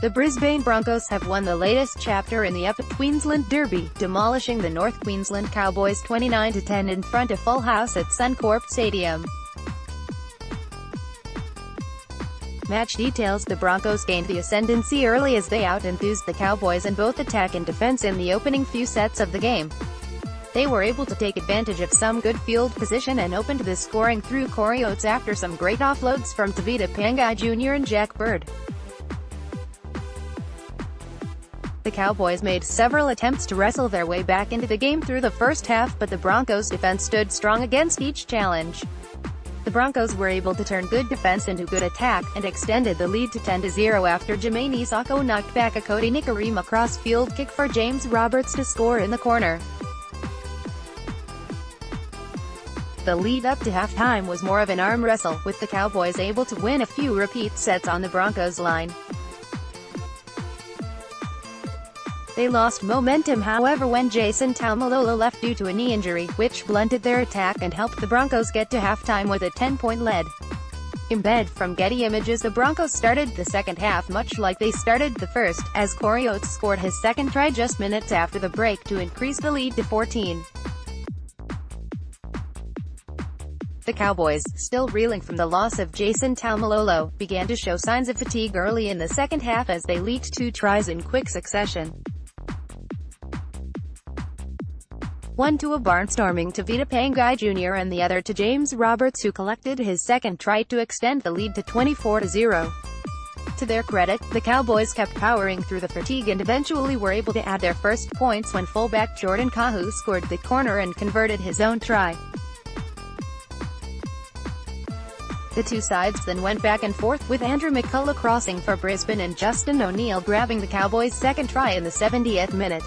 The Brisbane Broncos have won the latest chapter in the Upper Queensland Derby, demolishing the North Queensland Cowboys 29-10 in front of full house at Suncorp Stadium. Match details: the Broncos gained the ascendancy early as they out-enthused the Cowboys in both attack and defense in the opening few sets of the game. They were able to take advantage of some good field position and opened the scoring through Corey Oates after some great offloads from Tevita, Pangai Jr. and Jack Bird. The Cowboys made several attempts to wrestle their way back into the game through the first half, but the Broncos' defense stood strong against each challenge. The Broncos were able to turn good defense into good attack, and extended the lead to 10-0 after Jermaine Isako knocked back a Cody Nikarima cross-field kick for James Roberts to score in the corner. The lead up to halftime was more of an arm wrestle, with the Cowboys able to win a few repeat sets on the Broncos' line. They lost momentum however when Jason Taumalolo left due to a knee injury, which blunted their attack and helped the Broncos get to halftime with a 10-point lead. Embed from Getty Images: the Broncos started the second half much like they started the first, as Corey Oates scored his second try just minutes after the break to increase the lead to 14. The Cowboys, still reeling from the loss of Jason Taumalolo, began to show signs of fatigue early in the second half as they leaked two tries in quick succession. One to a barnstorming Tevita Pangai Jr. and the other to James Roberts, who collected his second try to extend the lead to 24-0. To their credit, the Cowboys kept powering through the fatigue and eventually were able to add their first points when fullback Jordan Kahu scored the corner and converted his own try. The two sides then went back and forth, with Andrew McCullough crossing for Brisbane and Justin O'Neill grabbing the Cowboys' second try in the 70th minute.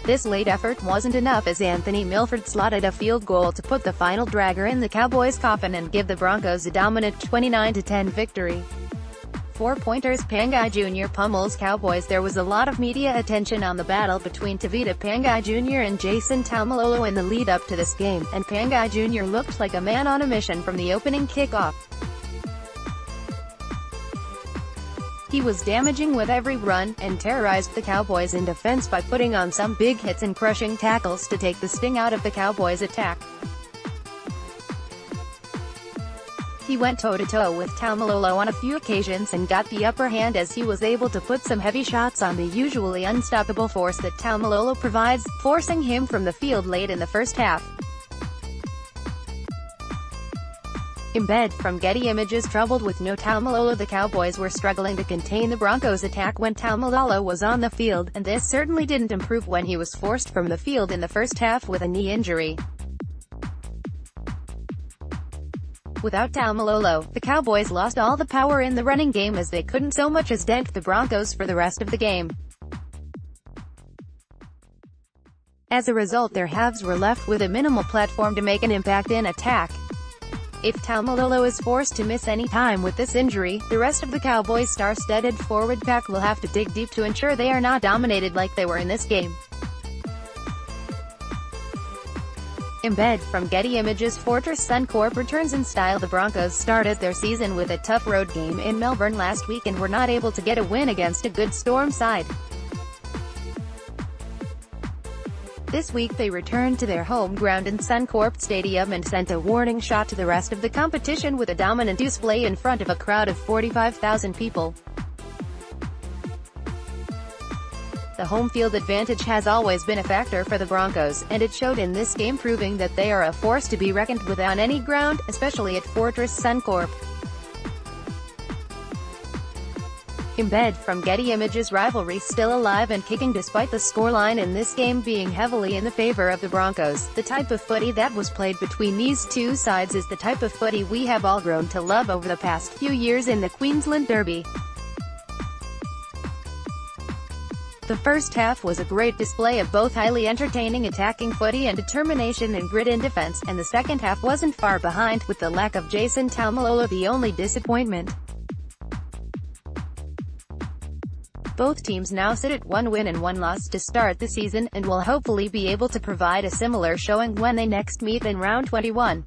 This late effort wasn't enough as Anthony Milford slotted a field goal to put the final dragger in the Cowboys' coffin and give the Broncos a dominant 29-10 victory. 4-pointers: Pangai Jr. pummels Cowboys. There was a lot of media attention on the battle between Tevita Pangai Jr. and Jason Taumalolo in the lead up to this game, and Pangai Jr. looked like a man on a mission from the opening kickoff. He was damaging with every run, and terrorized the Cowboys in defense by putting on some big hits and crushing tackles to take the sting out of the Cowboys' attack. He went toe-to-toe with Taumalolo on a few occasions and got the upper hand as he was able to put some heavy shots on the usually unstoppable force that Taumalolo provides, forcing him from the field late in the first half. Embed from Getty Images: troubled with no Taumalolo, the Cowboys were struggling to contain the Broncos' attack when Taumalolo was on the field, and this certainly didn't improve when he was forced from the field in the first half with a knee injury. Without Taumalolo, the Cowboys lost all the power in the running game as they couldn't so much as dent the Broncos for the rest of the game. As a result, their halves were left with a minimal platform to make an impact in attack. If Taumalolo is forced to miss any time with this injury, the rest of the Cowboys' star-studded forward pack will have to dig deep to ensure they are not dominated like they were in this game. Embed from Getty Images: Fortress Suncorp returns in style. The Broncos started their season with a tough road game in Melbourne last week and were not able to get a win against a good Storm side. This week they returned to their home ground in Suncorp Stadium and sent a warning shot to the rest of the competition with a dominant display in front of a crowd of 45,000 people. The home field advantage has always been a factor for the Broncos, and it showed in this game, proving that they are a force to be reckoned with on any ground, especially at Fortress Suncorp. Embed from Getty Images: rivalry still alive and kicking despite the scoreline in this game being heavily in the favor of the Broncos. The type of footy that was played between these two sides is the type of footy we have all grown to love over the past few years in the Queensland Derby. The first half was a great display of both highly entertaining attacking footy and determination and grit in defense, and the second half wasn't far behind, with the lack of Jason Taumalolo the only disappointment. Both teams now sit at 1 win and 1 loss to start the season, and will hopefully be able to provide a similar showing when they next meet in round 21.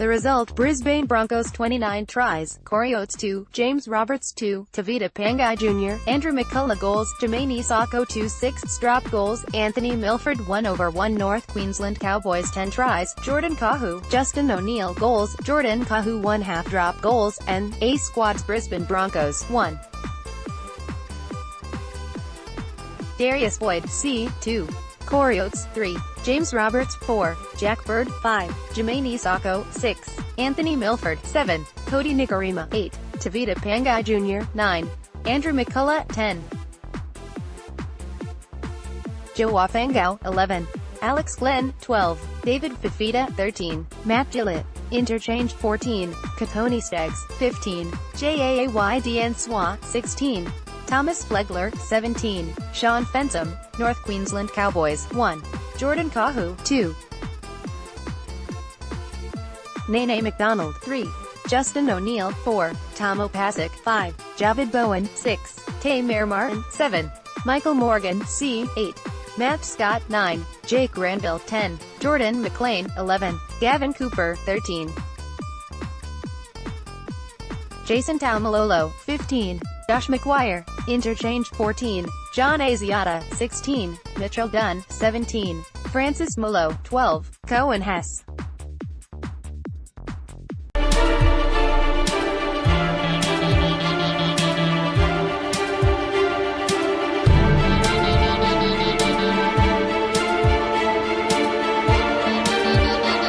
The result, Brisbane Broncos 29 tries, Corey Oates 2, James Roberts 2, Tevita Pangai Jr., Andrew McCullough goals, Jermaine Isako 2 6 drop goals, Anthony Milford 1/1 North Queensland Cowboys 10 tries, Jordan Kahu, Justin O'Neill goals, Jordan Kahu 1/2 drop goals, and A squads Brisbane Broncos 1. Darius Boyd, C, 2. Corey Oates, 3. James Roberts, 4. Jack Bird, 5. Jermaine Isako, 6. Anthony Milford, 7. Cody Nikorima, 8. Tevita Pangai Jr., 9. Andrew McCullough, 10. Joe Wafangau, 11. Alex Glenn, 12. David Fifita, 13. Matt Gillett, interchange, 14. Katoni Staggs, 15. Jaaydn Swa, 16. Thomas Flegler, 17. Sean Fensom, North Queensland Cowboys, 1. Jordan Kahu, 2. Nene McDonald, 3. Justin O'Neill, 4. Tom Opasic, 5. Javid Bowen, 6. Tamir Martin, 7. Michael Morgan, C, 8. Matt Scott, 9. Jake Granville, 10. Jordan McLean, 11. Gavin Cooper, 13. Jason Taumalolo, 15. Josh McGuire, interchange, 14. John Asiata, 16. Mitchell Dunn, 17. Francis Malo, 12. Cohen Hess,